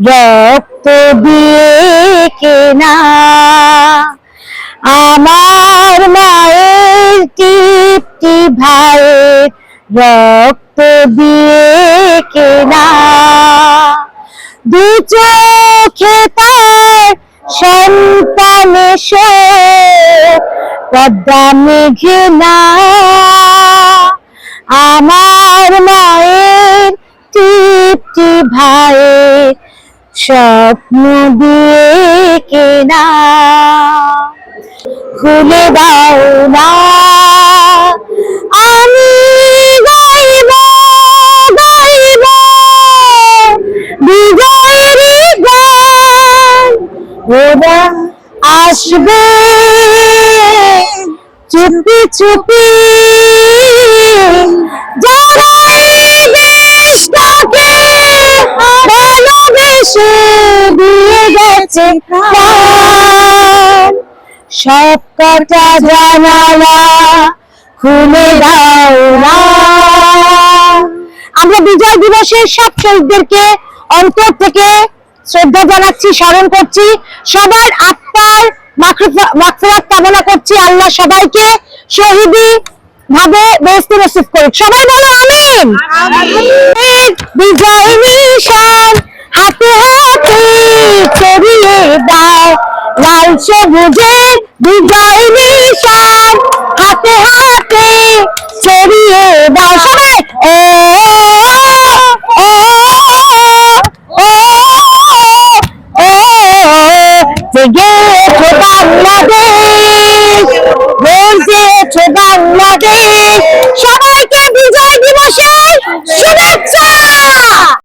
রক্ত দিয়ে কেনা। আমার মায়ের টিপটি ভাইয়ের রক্ত দিয়ে কেনা। দু চোখে তার সন্তানের শোক পদ্মা মেঘনা। আমার মায়ের টিপটি ভাইয়ের স্বপ্ন দিয়ে কেনা। খুলে দাও না আমি গাইব গাইব বিজয়ের গান। ওরা আসবে চুপি চুপি যারা এই দেশটাকে ভালোবেসে দিয়ে গেছে প্রাণ। সব কটা জানালা খুলে দাও না। আমরা বিজয় দিবসের সব শহীদদেরকে অন্তর থেকে শ্রদ্ধা জানাচ্ছি, স্মরণ করছি। সবার আত্মার মাগফিরাত কামনা করছি। আল্লাহ সবাইকে শহীদি ভাবে বেহেশতে নসিব করুক। সবাই বলো আমিন। বিজয় নিশান হাতে হাতে ছড়িয়ে দাও, লাল সবুজের বিজয় নিশান।